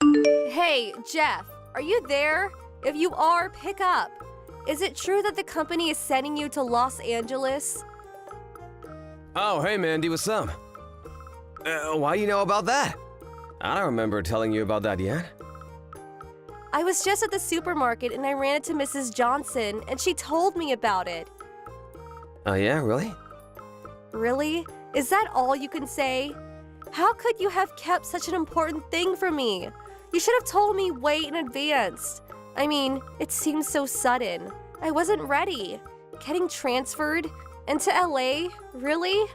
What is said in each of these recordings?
Hey, Jeff, are you there? If you are, pick up. Is it true that the company is sending you to Los Angeles? Oh, hey Mandy, what's up? Why you know about that? I don't remember telling you about that yet. I was just at the supermarket and I ran into Mrs. Johnson and she told me about it. Oh yeah, really? Really? Is that all you can say? How could you have kept such an important thing from me? You should have told me way in advance. I mean, it seems so sudden. I wasn't ready. Getting transferred into LA? Really?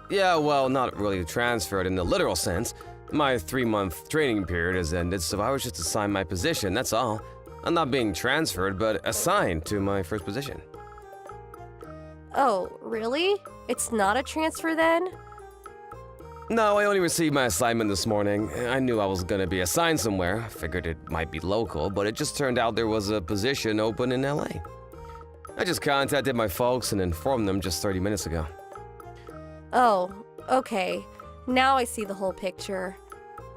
Yeah, well, not really transferred in the literal sense. My 3-month training period has ended, so I was just assigned my position, that's all. I'm not being transferred, but assigned to my first position. Oh, really? It's not a transfer then? No, I only received my assignment this morning. I knew I was gonna be assigned somewhere. Figured it might be local, but it just turned out there was a position open in LA. I just contacted my folks and informed them just 30 minutes ago. Oh, okay. Now I see the whole picture.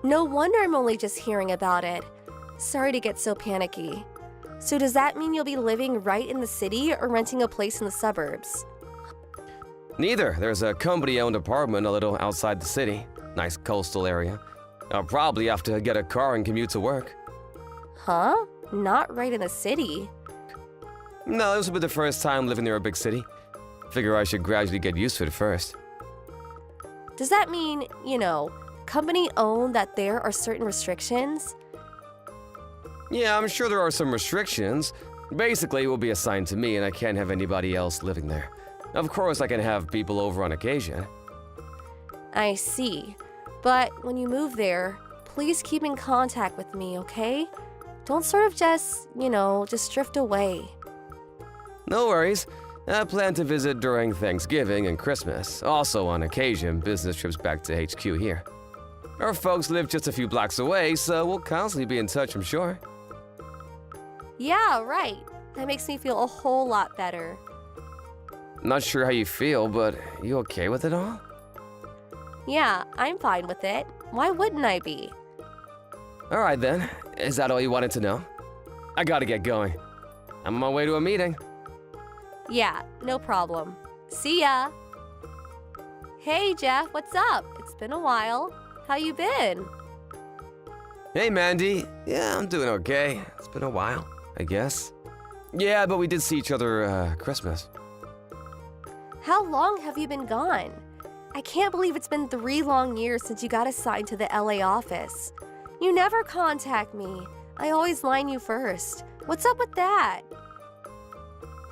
No wonder I'm only just hearing about it. Sorry to get so panicky. So does that mean you'll be living right in the city or renting a place in the suburbs? Neither. There's a company-owned apartment a little outside the city. Nice coastal area. I'll probably have to get a car and commute to work. Huh? Not right in the city. No, this will be the first time living near a big city. Figure I should gradually get used to it first. Does that mean, company owned that there are certain restrictions? Yeah, I'm sure there are some restrictions. Basically, it will be assigned to me and I can't have anybody else living there. Of course, I can have people over on occasion. I see. But when you move there, please keep in contact with me, okay? Don't sort of just drift away. No worries. I plan to visit during Thanksgiving and Christmas. Also, on occasion, business trips back to HQ here. Our folks live just a few blocks away, so we'll constantly be in touch, I'm sure. Yeah, right. That makes me feel a whole lot better. Not sure how you feel, but you okay with it all? Yeah, I'm fine with it. Why wouldn't I be? Alright then. Is that all you wanted to know? I gotta get going. I'm on my way to a meeting. Yeah, no problem. See ya. Hey, Jeff, what's up? It's been a while. How you been? Hey, Mandy. Yeah, I'm doing okay. It's been a while, I guess. Yeah, but we did see each other, Christmas. How long have you been gone? I can't believe it's been 3 long years since you got assigned to the LA office. You never contact me. I always line you first. What's up with that?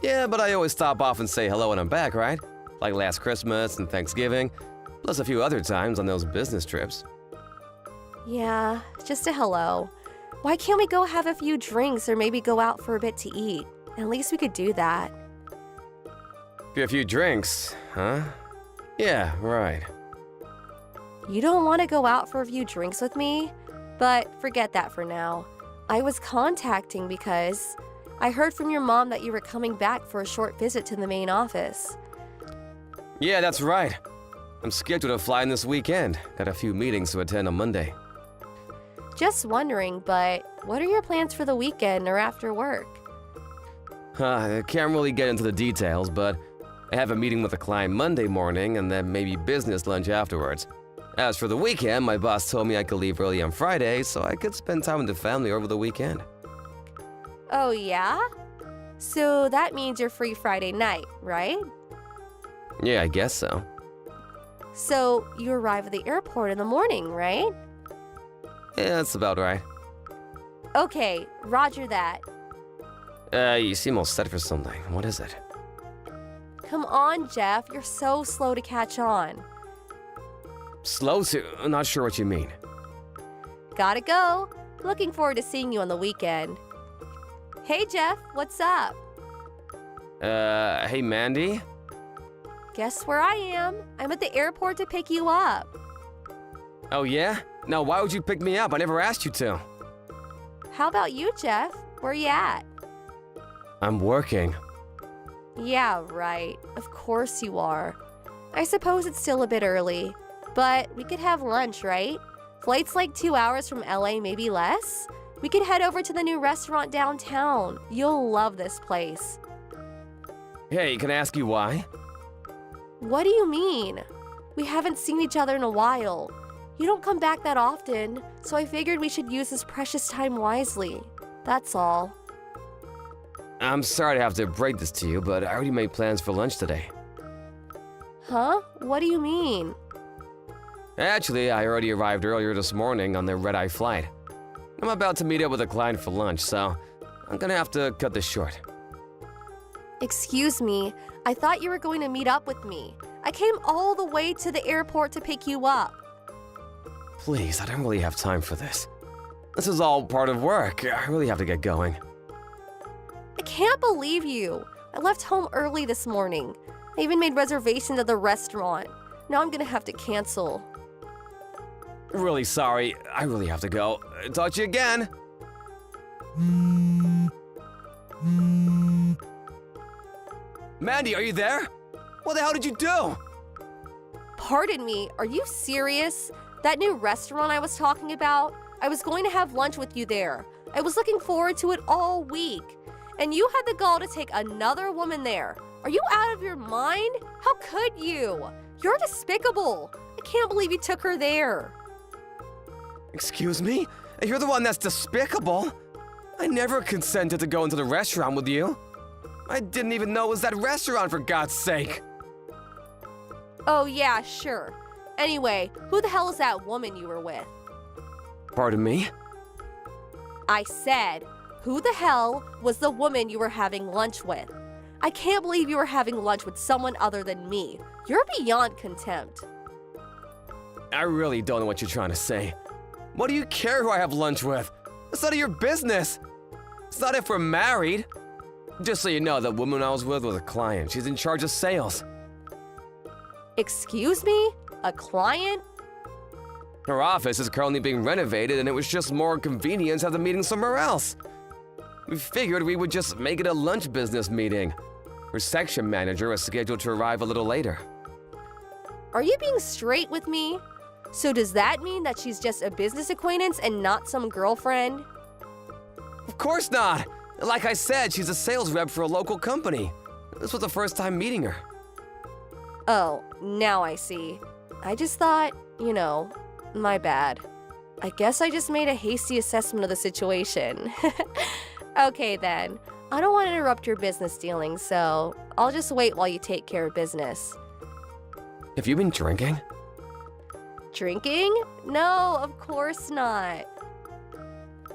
Yeah, but I always stop off and say hello when I'm back, right? Like last Christmas and Thanksgiving, plus a few other times on those business trips. Yeah, just a hello. Why can't we go have a few drinks or maybe go out for a bit to eat? At least we could do that. A few drinks, huh? Yeah, right. You don't want to go out for a few drinks with me? But forget that for now. I was contacting because I heard from your mom that you were coming back for a short visit to the main office. Yeah, that's right. I'm scheduled to fly in this weekend. Got a few meetings to attend on Monday. Just wondering, but what are your plans for the weekend or after work? I can't really get into the details, but I have a meeting with a client Monday morning and then maybe business lunch afterwards. As for the weekend, my boss told me I could leave early on Friday so I could spend time with the family over the weekend. Oh, yeah? So that means you're free Friday night, right? Yeah, I guess so. So you arrive at the airport in the morning, right? Yeah, that's about right. Okay, roger that. You seem all set for something. What is it? Come on, Jeff. You're so slow to catch on. Slow to? I'm not sure what you mean. Gotta go. Looking forward to seeing you on the weekend. Hey, Jeff. What's up? Hey, Mandy? Guess where I am? I'm at the airport to pick you up. Oh, yeah? Now, why would you pick me up? I never asked you to. How about you, Jeff? Where you at? I'm working. Yeah, right. Of course you are. I suppose it's still a bit early, but we could have lunch, right? Flight's like 2 hours from LA, maybe less. We could head over to the new restaurant downtown. You'll love this place. Hey, can I ask you why? What do you mean? We haven't seen each other in a while. You don't come back that often, so I figured we should use this precious time wisely. That's all. I'm sorry to have to break this to you, but I already made plans for lunch today. Huh? What do you mean? Actually, I already arrived earlier this morning on the red-eye flight. I'm about to meet up with a client for lunch, so I'm gonna have to cut this short. Excuse me, I thought you were going to meet up with me. I came all the way to the airport to pick you up. Please, I don't really have time for this. This is all part of work. I really have to get going. I can't believe you. I left home early this morning. I even made reservations at the restaurant. Now I'm gonna have to cancel. Really sorry. I really have to go. Talk to you again. Mandy, are you there? What the hell did you do? Pardon me, are you serious? That new restaurant I was talking about? I was going to have lunch with you there. I was looking forward to it all week. And you had the gall to take another woman there. Are you out of your mind? How could you? You're despicable. I can't believe you took her there. Excuse me? You're the one that's despicable. I never consented to go into the restaurant with you. I didn't even know it was that restaurant, for God's sake. Oh yeah, sure. Anyway, who the hell is that woman you were with? Pardon me? I said, who the hell was the woman you were having lunch with? I can't believe you were having lunch with someone other than me. You're beyond contempt. I really don't know what you're trying to say. What do you care who I have lunch with? It's none of your business. It's not if we're married. Just so you know, the woman I was with was a client. She's in charge of sales. Excuse me? A client? Her office is currently being renovated, and it was just more convenient to have the meeting somewhere else. We figured we would just make it a lunch business meeting. Her section manager was scheduled to arrive a little later. Are you being straight with me? So does that mean that she's just a business acquaintance and not some girlfriend? Of course not! Like I said, she's a sales rep for a local company. This was the first time meeting her. Oh, now I see. I just thought, my bad. I guess I just made a hasty assessment of the situation. Okay then, I don't want to interrupt your business dealings, so I'll just wait while you take care of business. Have you been drinking? Drinking? No, of course not.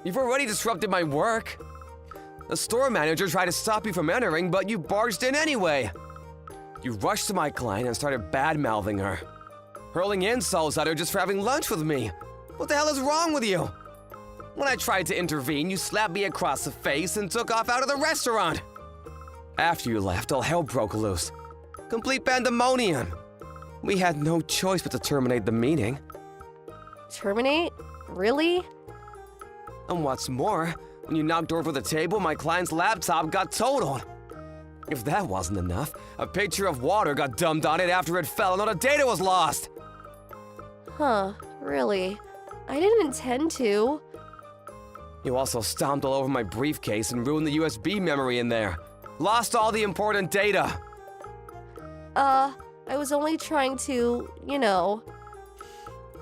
You've already disrupted my work. The store manager tried to stop you from entering, but you barged in anyway. You rushed to my client and started bad-mouthing her, hurling insults at her just for having lunch with me. What the hell is wrong with you? When I tried to intervene, you slapped me across the face and took off out of the restaurant. After you left, all hell broke loose. Complete pandemonium. We had no choice but to terminate the meeting. Terminate? Really? And what's more, when you knocked over the table, my client's laptop got totaled. If that wasn't enough, a pitcher of water got dumped on it after it fell and all the data was lost. Huh, really? I didn't intend to. You also stomped all over my briefcase and ruined the USB memory in there. Lost all the important data. I was only trying to,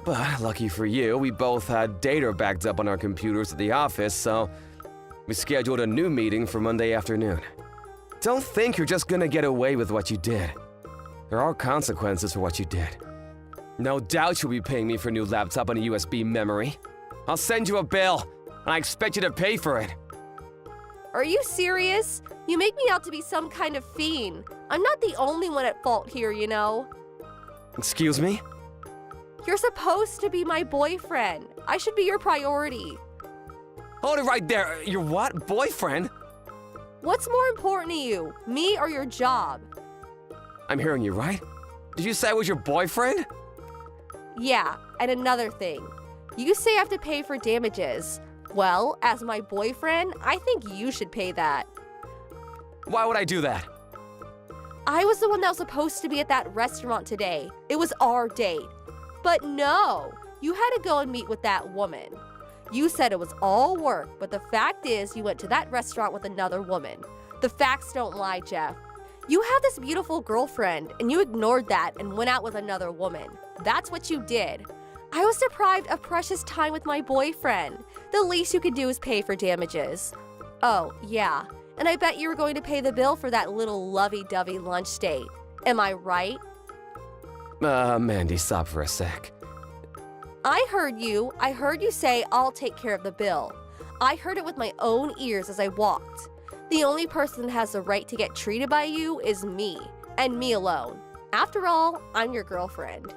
But lucky for you, we both had data backed up on our computers at the office, so we scheduled a new meeting for Monday afternoon. Don't think you're just gonna get away with what you did. There are consequences for what you did. No doubt you'll be paying me for a new laptop and a USB memory. I'll send you a bill, and I expect you to pay for it. Are you serious? You make me out to be some kind of fiend. I'm not the only one at fault here, Excuse me? You're supposed to be my boyfriend. I should be your priority. Hold it right there. Your what? Boyfriend? What's more important to you, me or your job? I'm hearing you right. Did you say I was your boyfriend? Yeah, and another thing. You say I have to pay for damages. Well, as my boyfriend, I think you should pay that. Why would I do that? I was the one that was supposed to be at that restaurant today. It was our date. But no, you had to go and meet with that woman. You said it was all work, but the fact is you went to that restaurant with another woman. The facts don't lie, Jeff. You have this beautiful girlfriend, and you ignored that and went out with another woman. That's what you did. I was deprived of precious time with my boyfriend. The least you could do is pay for damages. Oh, yeah. And I bet you were going to pay the bill for that little lovey-dovey lunch date. Am I right? Mandy, stop for a sec. I heard you say, I'll take care of the bill. I heard it with my own ears as I walked. The only person that has the right to get treated by you is me, and me alone. After all, I'm your girlfriend.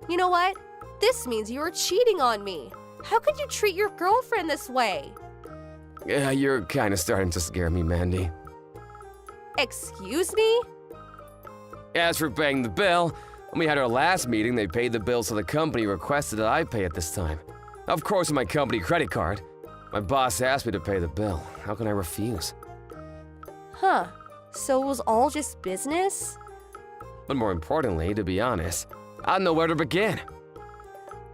You know what? This means you are cheating on me. How could you treat your girlfriend this way? Yeah, you're kind of starting to scare me, Mandy. Excuse me? As for paying the bill, when we had our last meeting, they paid the bill so the company requested that I pay it this time. Of course, with my company credit card. My boss asked me to pay the bill. How can I refuse? Huh. So it was all just business? But more importantly, to be honest, I don't know where to begin.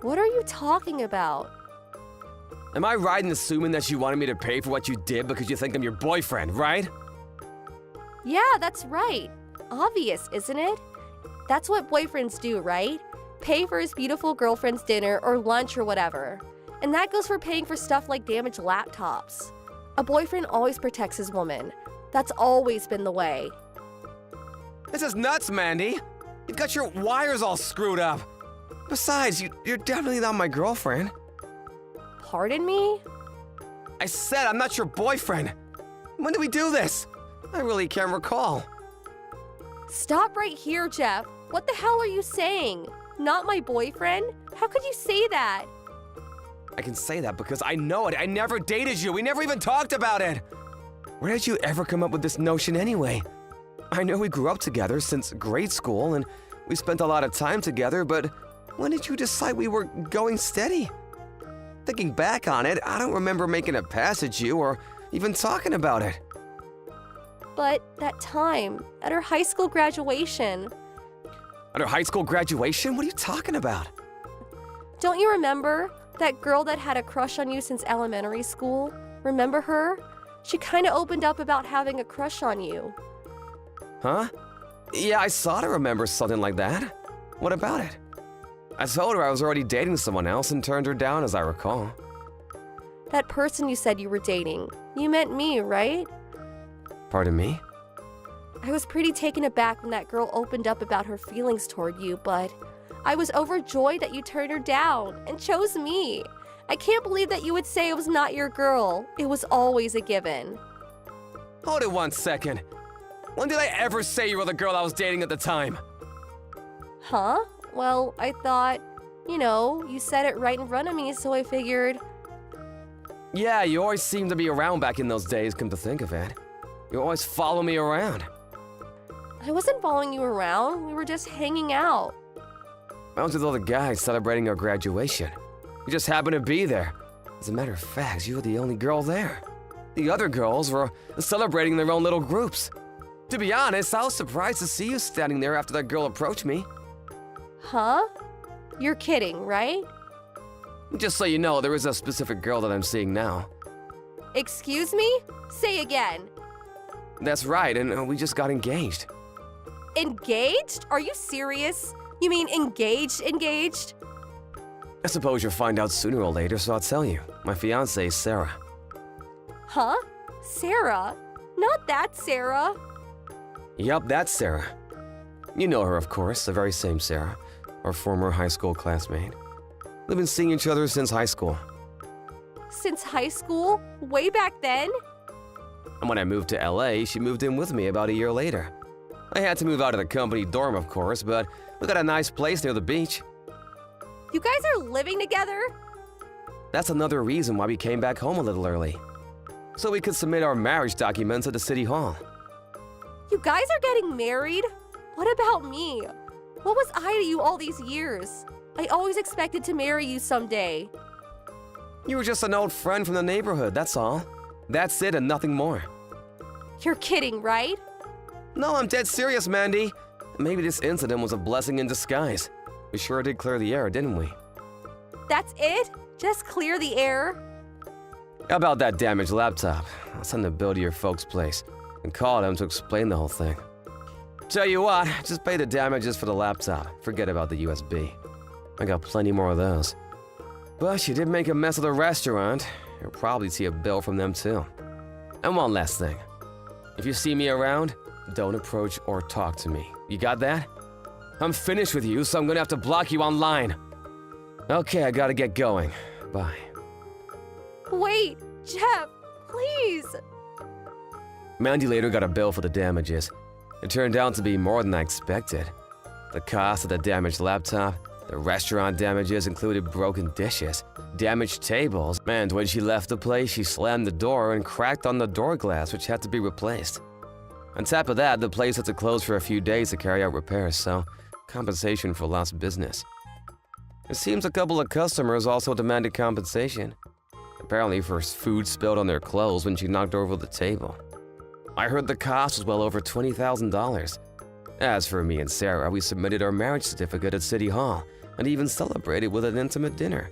What are you talking about? Am I right in assuming that you wanted me to pay for what you did because you think I'm your boyfriend, right? Yeah, that's right. Obvious, isn't it? That's what boyfriends do, right? Pay for his beautiful girlfriend's dinner or lunch or whatever. And that goes for paying for stuff like damaged laptops. A boyfriend always protects his woman. That's always been the way. This is nuts, Mandy. You've got your wires all screwed up. Besides, you're definitely not my girlfriend. Pardon me? I said I'm not your boyfriend. When did we do this? I really can't recall. Stop right here, Jeff. What the hell are you saying? Not my boyfriend? How could you say that? I can say that because I know it. I never dated you. We never even talked about it. Where did you ever come up with this notion anyway? I know we grew up together since grade school and we spent a lot of time together, but when did you decide we were going steady? Thinking back on it, I don't remember making a pass at you or even talking about it. But that time, at our high school graduation. At our high school graduation? What are you talking about? Don't you remember? That girl that had a crush on you since elementary school? Remember her? She kind of opened up about having a crush on you. Huh? Yeah, I sort of remember something like that. What about it? I told her I was already dating someone else and turned her down, as I recall. That person you said you were dating. You meant me, right? Pardon me? I was pretty taken aback when that girl opened up about her feelings toward you, but I was overjoyed that you turned her down and chose me. I can't believe that you would say it was not your girl. It was always a given. Hold it 1 second. When did I ever say you were the girl I was dating at the time? Huh? Well, I thought, you said it right in front of me, so I figured. Yeah, you always seemed to be around back in those days, come to think of it. You always follow me around. I wasn't following you around. We were just hanging out. I was with all the guys celebrating our graduation. You just happened to be there. As a matter of fact, you were the only girl there. The other girls were celebrating their own little groups. To be honest, I was surprised to see you standing there after that girl approached me. Huh? You're kidding, right? Just so you know, there is a specific girl that I'm seeing now. Excuse me? Say again. That's right, and we just got engaged. Engaged? Are you serious? You mean engaged? I suppose you'll find out sooner or later, so I'll tell you. My fiancée is Sarah. Huh? Sarah? Not that Sarah. Yup, that's Sarah. You know her, of course, the very same Sarah, our former high school classmate. We've been seeing each other since high school. Since high school? Way back then? And when I moved to LA, she moved in with me about a year later. I had to move out of the company dorm, of course, but we got a nice place near the beach. You guys are living together? That's another reason why we came back home a little early. So we could submit our marriage documents at the city hall. You guys are getting married? What about me? What was I to you all these years? I always expected to marry you someday. You were just an old friend from the neighborhood, that's all. That's it and nothing more. You're kidding, right? No, I'm dead serious, Mandy. Maybe this incident was a blessing in disguise. We sure did clear the air, didn't we? That's it? Just clear the air? How about that damaged laptop? I'll send the bill to your folks' place and call them to explain the whole thing. Tell you what, just pay the damages for the laptop. Forget about the USB. I got plenty more of those. But you did make a mess of the restaurant. You'll probably see a bill from them too. And one last thing. If you see me around, don't approach or talk to me. You got that? I'm finished with you, so I'm gonna have to block you online. Okay, I gotta get going. Bye. Wait, Jeff, please. Mandy later got a bill for the damages. It turned out to be more than I expected. The cost of the damaged laptop, the restaurant damages included broken dishes, damaged tables, and when she left the place, she slammed the door and cracked on the door glass, which had to be replaced. On top of that, the place had to close for a few days to carry out repairs, so compensation for lost business. It seems a couple of customers also demanded compensation, apparently for food spilled on their clothes when she knocked over the table. I heard the cost was well over $20,000. As for me and Sarah, we submitted our marriage certificate at City Hall and even celebrated with an intimate dinner.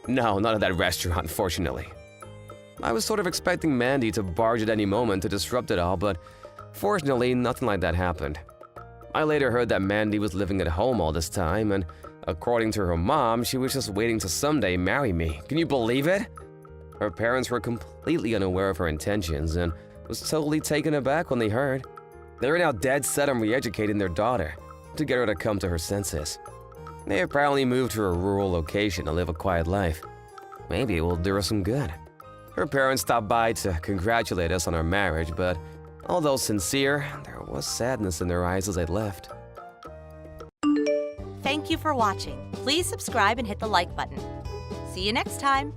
No, not at that restaurant, fortunately. I was sort of expecting Mandy to barge at any moment to disrupt it all, but fortunately, nothing like that happened. I later heard that Mandy was living at home all this time, and according to her mom, she was just waiting to someday marry me. Can you believe it? Her parents were completely unaware of her intentions and was totally taken aback when they heard. They were now dead set on re-educating their daughter to get her to come to her senses. They apparently moved to a rural location to live a quiet life. Maybe it will do her some good. Her parents stopped by to congratulate us on our marriage, but although sincere, there was sadness in their eyes as they left. Thank you for watching. Please subscribe and hit the like button. See you next time.